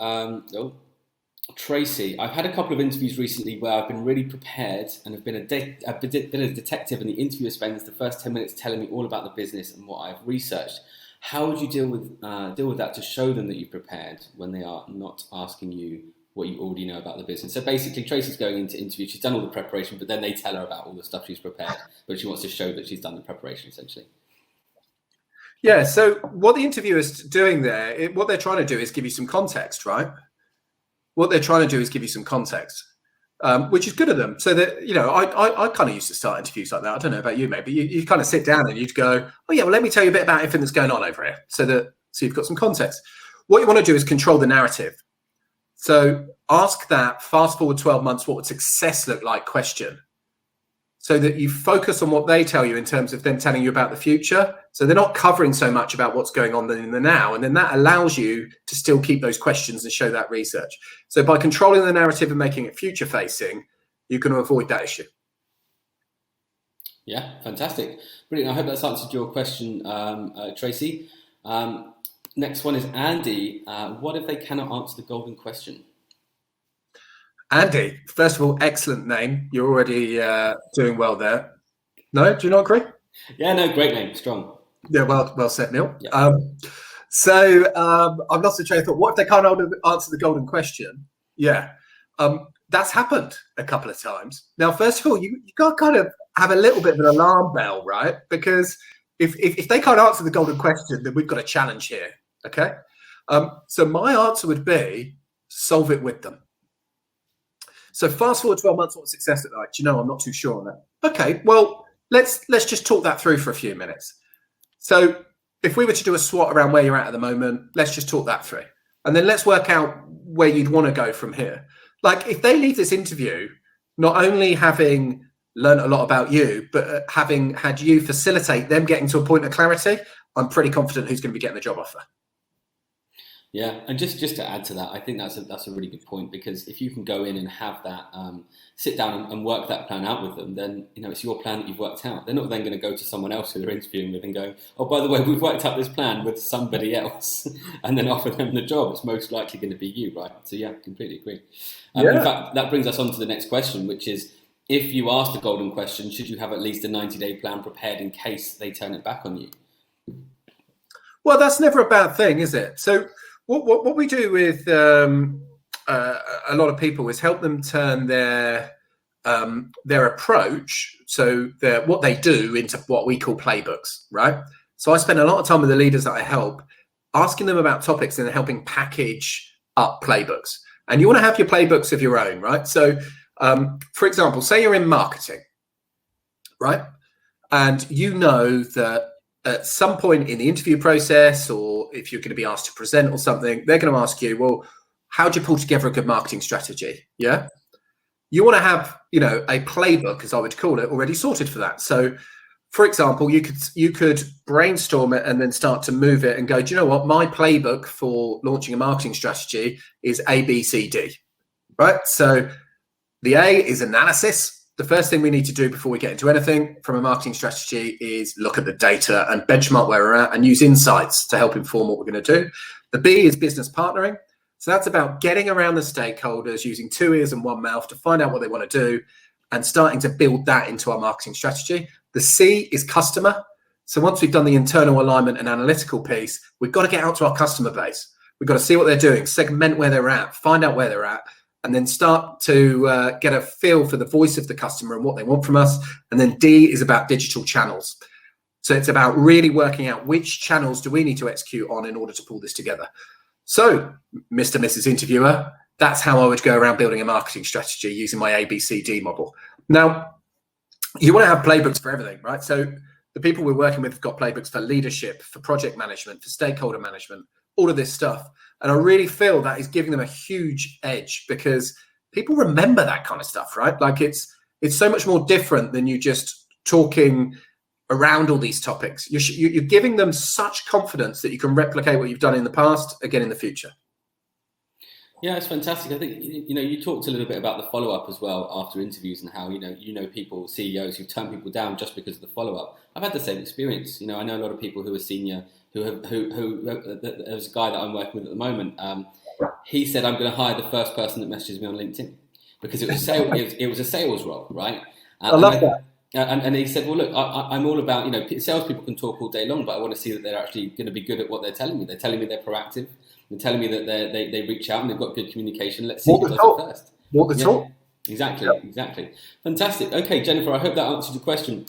Tracy. I've had a couple of interviews recently where I've been really prepared and have been a bit of a detective, and the interviewer spends the first 10 minutes telling me all about the business and what I've researched. How would you deal with that to show them that you've prepared when they are not asking you what you already know about the business? So basically, Tracy's going into interview. She's done all the preparation, but then they tell her about all the stuff she's prepared, but she wants to show that she's done the preparation, essentially. Yeah, so what the interviewer's doing there, what they're trying to do is give you some context, right? What they're trying to do is give you some context, which is good of them. So that, I kind of used to start interviews like that. I don't know about you, mate, but you kind of sit down and you'd go, oh yeah, well, let me tell you a bit about everything that's going on over here so you've got some context. What you want to do is control the narrative. So ask that fast forward 12 months, what would success look like question, so that you focus on what they tell you in terms of them telling you about the future. So they're not covering so much about what's going on in the now. And then that allows you to still keep those questions and show that research. So by controlling the narrative and making it future facing, you can avoid that issue. Yeah, fantastic. Brilliant. I hope that's answered your question, Tracy. Next one is Andy. What if they cannot answer the golden question? Andy, first of all, excellent name. You're already doing well there. No, do you not agree? Yeah, no, great name, strong. Yeah, well said, Neil. Yeah. I've lost the train of thought. What if they can't answer the golden question? Yeah, that's happened a couple of times. Now, first of all, you got to kind of have a little bit of an alarm bell, right? Because if they can't answer the golden question, then we've got a challenge here. Okay. So my answer would be solve it with them. So fast forward 12 months, what success look like? I'm not too sure on that. Okay, well, let's just talk that through for a few minutes. So if we were to do a SWOT around where you're at the moment, let's just talk that through. And then let's work out where you'd want to go from here. Like if they leave this interview, not only having learned a lot about you, but having had you facilitate them getting to a point of clarity, I'm pretty confident who's going to be getting the job offer. Yeah, and just to add to that, I think that's a really good point, because if you can go in and have that, sit down and work that plan out with them, then it's your plan that you've worked out. They're not then going to go to someone else who they're interviewing with and go, oh, by the way, we've worked out this plan with somebody else, and then offer them the job. It's most likely going to be you, right? So yeah, completely agree. In fact, that brings us on to the next question, which is, if you ask the golden question, should you have at least a 90-day plan prepared in case they turn it back on you? Well, that's never a bad thing, is it? So what we do with a lot of people is help them turn their approach, so what they do, into what we call playbooks, right? So I spend a lot of time with the leaders that I help, asking them about topics and helping package up playbooks. And you want to have your playbooks of your own, right? So, for example, say you're in marketing, right? And you know that at some point in the interview process, or if you're going to be asked to present or something, they're going to ask you, well, how do you pull together a good marketing strategy? Yeah. You want to have, a playbook, as I would call it, already sorted for that. So, for example, you could brainstorm it and then start to move it and go, do you know what? My playbook for launching a marketing strategy is A, B, C, D, right? So the A is analysis. The first thing we need to do before we get into anything from a marketing strategy is look at the data and benchmark where we're at and use insights to help inform what we're going to do. The B is business partnering. So that's about getting around the stakeholders, using 2 ears and 1 mouth to find out what they want to do and starting to build that into our marketing strategy. The C is customer. So once we've done the internal alignment and analytical piece, we've got to get out to our customer base. We've got to see what they're doing, segment where they're at, find out where they're at, and then start to get a feel for the voice of the customer and what they want from us. And then D is about digital channels. So it's about really working out which channels do we need to execute on in order to pull this together. So, Mr. and Mrs. Interviewer, that's how I would go around building a marketing strategy using my ABCD model. Now, you want to have playbooks for everything, right? So the people we're working with have got playbooks for leadership, for project management, for stakeholder management, all of this stuff. And I really feel that is giving them a huge edge because people remember that kind of stuff, right? Like it's so much more different than you just talking around all these topics. You're giving them such confidence that you can replicate what you've done in the past again in the future. Yeah, it's fantastic. I think you talked a little bit about the follow-up as well after interviews and how people, CEOs who turn people down just because of the follow-up. I've had the same experience. I know a lot of people who are senior who there's a guy that I'm working with at the moment. He said, I'm going to hire the first person that messages me on LinkedIn because it was a sales role, right? I love that. And he said, well, look, I'm all about, salespeople can talk all day long, but I want to see that they're actually going to be good at what they're telling me. They're telling me they're proactive. They're telling me that they reach out and they've got good communication. Let's see who does it first. Walk the talk. Exactly. Fantastic. Okay, Jennifer, I hope that answered your question.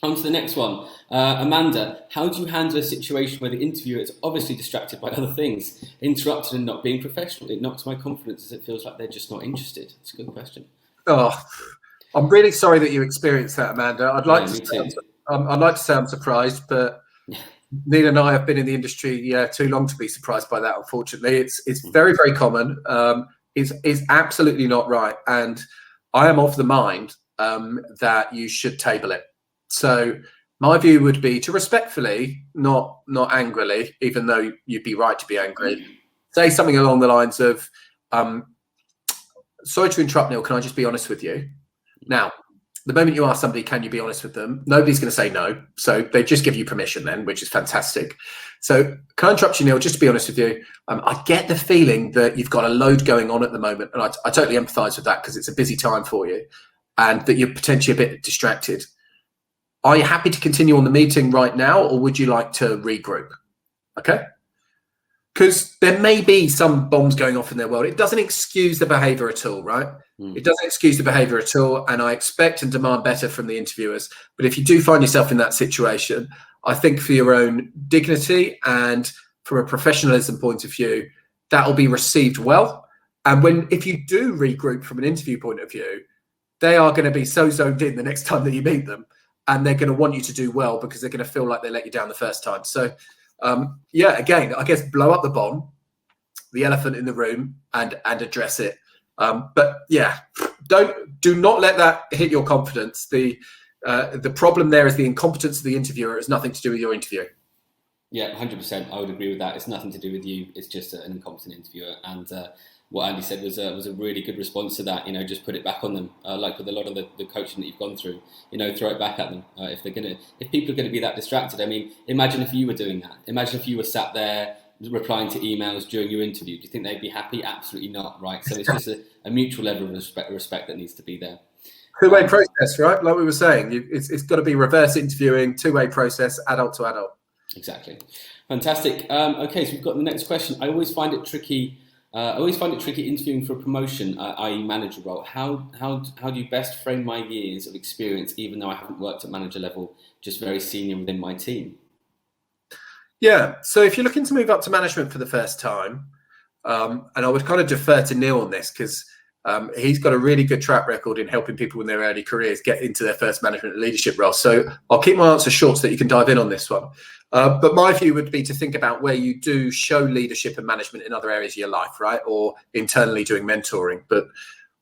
On to the next one. Amanda, how do you handle a situation where the interviewer is obviously distracted by other things, interrupted and not being professional? It knocks my confidence as it feels like they're just not interested. It's a good question. Oh, I'm really sorry that you experienced that, Amanda. I'd like to say I'm surprised, but Neil and I have been in the industry too long to be surprised by that. Unfortunately, it's very, very common. It's absolutely not right, and I am of the mind that you should table it. So my view would be to respectfully, not angrily, even though you'd be right to be angry, say something along the lines of, "Sorry to interrupt, Neil. Can I just be honest with you?" Now, the moment you ask somebody, can you be honest with them? Nobody's going to say no. So they just give you permission then, which is fantastic. So can I interrupt you, Neil? Just to be honest with you, I get the feeling that you've got a load going on at the moment. And I totally empathise with that because it's a busy time for you and that you're potentially a bit distracted. Are you happy to continue on the meeting right now or would you like to regroup? Okay. Because there may be some bombs going off in their world. It doesn't excuse the behaviour at all, right? It doesn't excuse the behaviour at all. And I expect and demand better from the interviewers. But if you do find yourself in that situation, I think for your own dignity and from a professionalism point of view, that will be received well. And if you do regroup from an interview point of view, they are going to be so zoned in the next time that you meet them. And they're going to want you to do well because they're going to feel like they let you down the first time. So, again, I guess blow up the bomb, the elephant in the room, and address it. But yeah, do not let that hit your confidence. The problem there is the incompetence of the interviewer. It has nothing to do with your interview. Yeah, 100%. I would agree with that. It's nothing to do with you. It's just an incompetent interviewer. And what Andy said was a really good response to that. Just put it back on them, like with a lot of the coaching that you've gone through. Throw it back at them. If people are going to be that distracted, I mean, imagine if you were doing that. Imagine if you were sat there replying to emails during your interview. Do you think they'd be happy? Absolutely not, right? So it's just a mutual level of respect that needs to be there. Two-way process, right? Like we were saying, it's got to be reverse interviewing, two-way process, adult to adult. Exactly. Fantastic. Okay, so we've got the next question. I always find it tricky. Interviewing for a promotion, i.e. manager role. How do you best frame my years of experience, even though I haven't worked at manager level, just very senior within my team? Yeah. So if you're looking to move up to management for the first time, and I would kind of defer to Neil on this because he's got a really good track record in helping people in their early careers get into their first management and leadership role. So I'll keep my answer short so that you can dive in on this one. But my view would be to think about where you do show leadership and management in other areas of your life, right? Or internally doing mentoring. But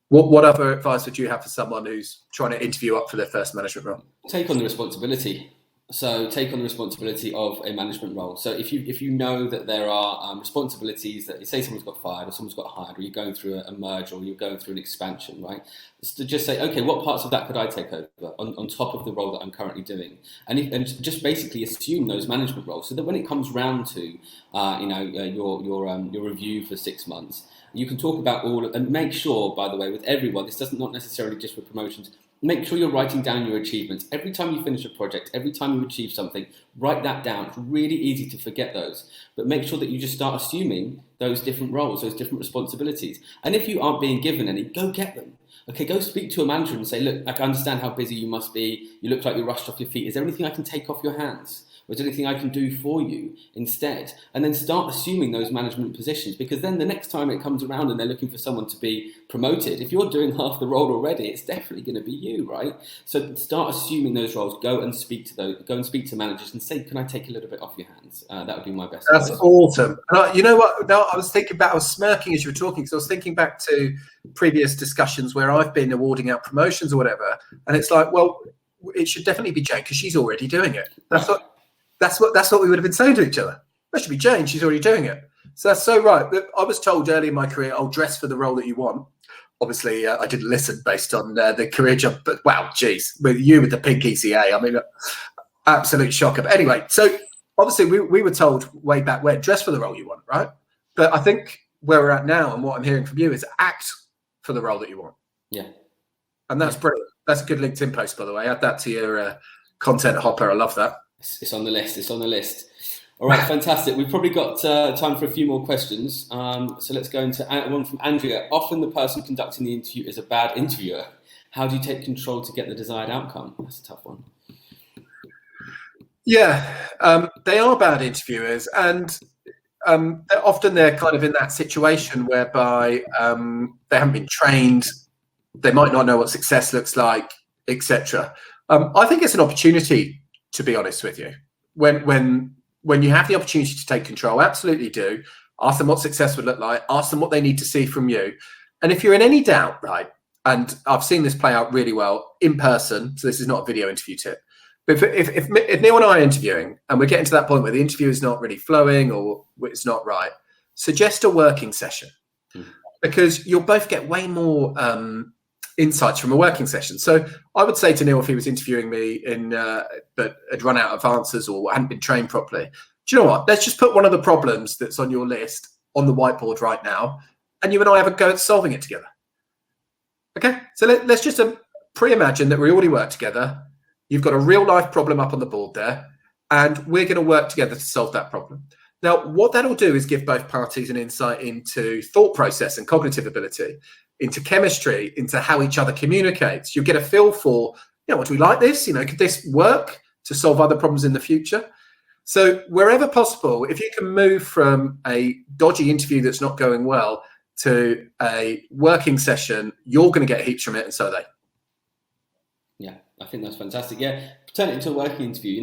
what other advice would you have for someone who's trying to interview up for their first management role? Take on the responsibility. So take on the responsibility of a management role. So if you know that there are responsibilities that, say someone's got fired or someone's got hired, or you're going through a merger or you're going through an expansion, right? To just say, okay, what parts of that could I take over on top of the role that I'm currently doing, and just basically assume those management roles, so that when it comes round to your review for 6 months, you can talk about and make sure, by the way, with everyone, this doesn't not necessarily just for promotions. Make sure you're writing down your achievements. Every time you finish a project, every time you achieve something, write that down. It's really easy to forget those. But make sure that you just start assuming those different roles, those different responsibilities. And if you aren't being given any, go get them. Okay, go speak to a manager and say, look, I understand how busy you must be. You look like you're rushed off your feet. Is there anything I can take off your hands? Or is there anything I can do for you instead? And then start assuming those management positions, because then the next time it comes around and they're looking for someone to be promoted, if you're doing half the role already, it's definitely going to be you, right? So start assuming those roles. Go and speak to managers and say, can I take a little bit off your hands? That would be my best advice. That's awesome. You know what? Now I was smirking as you were talking, because I was thinking back to previous discussions where I've been awarding out promotions or whatever, and it's like, well, it should definitely be Jane because she's already doing it. That's what we would have been saying to each other. That should be Jane. She's already doing it. So that's so right. I was told early in my career, I'll dress for the role that you want. Obviously, I didn't listen based on the career job. But wow, geez, with the pink ECA, I mean, absolute shocker. But anyway, so obviously we were told way back when, dress for the role you want, right? But I think where we're at now and what I'm hearing from you is act for the role that you want. Yeah. And that's brilliant. That's a good LinkedIn post, by the way. Add that to your content hopper. I love that. It's on the list. All right, fantastic. We've probably got time for a few more questions. So let's go into one from Andrea. Often the person conducting the interview is a bad interviewer. How do you take control to get the desired outcome? That's a tough one. Yeah, they are bad interviewers, and often they're kind of in that situation whereby they haven't been trained. They might not know what success looks like, etc. I think it's an opportunity, to be honest with you. When you have the opportunity to take control, absolutely do. Ask them what success would look like. Ask them what they need to see from you. And if you're in any doubt, right, and I've seen this play out really well in person, so this is not a video interview tip, but if Neil and I are interviewing and we're getting to that point where the interview is not really flowing or it's not right, suggest a working session, because you'll both get way more insights from a working session. So I would say to Neil, if he was interviewing me but had run out of answers or hadn't been trained properly, do you know what? Let's just put one of the problems that's on your list on the whiteboard right now, and you and I have a go at solving it together. Okay? So let's just pre-imagine that we already work together. You've got a real life problem up on the board there, and we're going to work together to solve that problem. Now, what that'll do is give both parties an insight into thought process and cognitive ability, into chemistry, into how each other communicates. You'll get a feel for, do we like this? Could this work to solve other problems in the future? So wherever possible, if you can move from a dodgy interview that's not going well to a working session, you're going to get heaps from it, and so are they. Yeah, I think that's fantastic. Yeah, turn it into a working interview.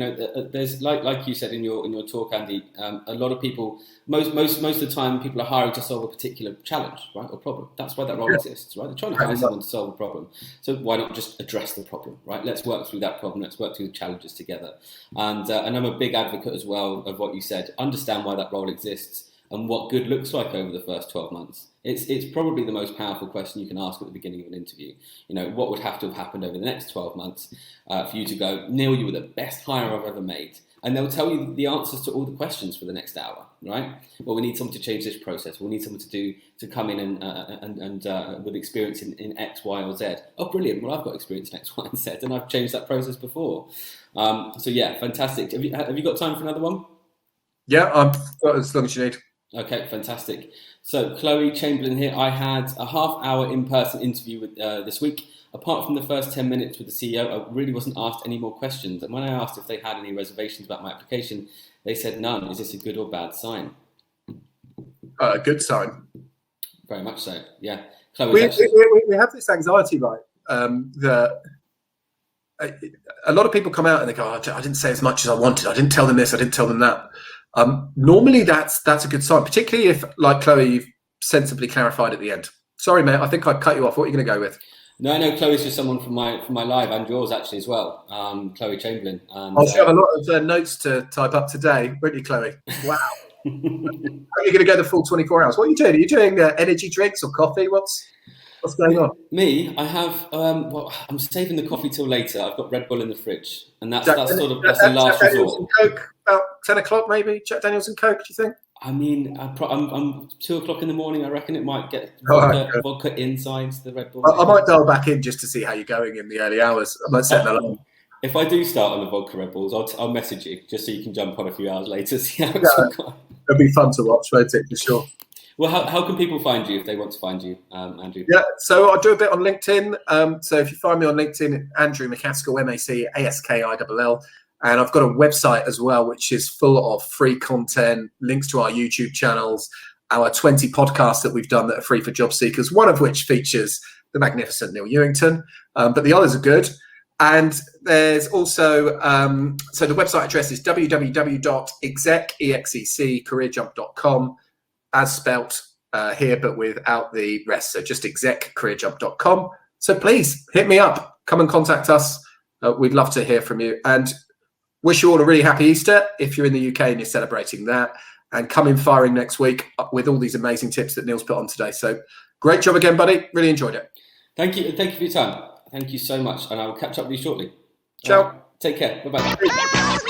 There's like you said in your talk, Andy. A lot of people, most of the time, people are hiring to solve a particular challenge, right, or problem. That's why that role exists, right? They're trying to hire someone to solve a problem. So why not just address the problem, right? Let's work through that problem. Let's work through the challenges together. And I'm a big advocate as well of what you said. Understand why that role exists and what good looks like over the first 12 months. It's probably the most powerful question you can ask at the beginning of an interview. What would have to have happened over the next 12 months for you to go, Neil, you were the best hire I've ever made. and they'll tell you the answers to all the questions for the next hour, right? Well, we need someone to change this process. We need someone to come in and with experience in X, Y, or Z. Oh, brilliant! Well, I've got experience in X, Y, and Z, and I've changed that process before. So yeah, fantastic. Have you got time for another one? Yeah, I've got as long as you need. Okay, fantastic. So Chloe Chamberlain here. I had a half-hour in-person interview with this week. Apart from the first 10 minutes with the CEO, I really wasn't asked any more questions. And when I asked if they had any reservations about my application, they said none. Is this a good or bad sign? Good sign. Very much so, yeah. Chloe, we have this anxiety, right? That a lot of people come out and they go, oh, I didn't say as much as I wanted. I didn't tell them this. I didn't tell them that. Normally, that's a good sign, particularly if, like Chloe, you've sensibly clarified at the end. Sorry, mate. I think I cut you off. What are you going to go with? No, Chloe's just someone from my live and yours actually as well. Chloe Chamberlain. And, I'll have a lot of notes to type up today, won't you, Chloe? Wow. Are you going to go the full 24 hours? What are you doing? Are you doing energy drinks or coffee? What's going on? Me, I have. I'm saving the coffee till later. I've got Red Bull in the fridge, and that's the last resort. Coke about 10 o'clock, maybe. Jack Daniels and Coke. Do you think? I mean, I'm 2 o'clock in the morning. I reckon it might get vodka inside the Red Bull. I might dial back in just to see how you're going in the early hours. I might set an alarm. If I do start on the vodka Red Bulls, I'll message you just so you can jump on a few hours later. See how it's going. It'll be fun to watch, won't it? For sure. Well, how can people find you if they want to find you, Andrew? Yeah, so I do a bit on LinkedIn. So if you find me on LinkedIn, Andrew Macaskill, Macaskill, and I've got a website as well, which is full of free content, links to our YouTube channels, our 20 podcasts that we've done that are free for job seekers, one of which features the magnificent Neil Ewington, but the others are good. And there's also, so the website address is www.execcareerjump.com, as spelt here, but without the rest. So just execcareerjump.com. So please hit me up. Come and contact us. We'd love to hear from you. And wish you all a really happy Easter if you're in the UK and you're celebrating that. And come in firing next week with all these amazing tips that Neil's put on today. So great job again, buddy. Really enjoyed it. Thank you. Thank you for your time. Thank you so much. And I will catch up with you shortly. Ciao. Take care. Bye-bye.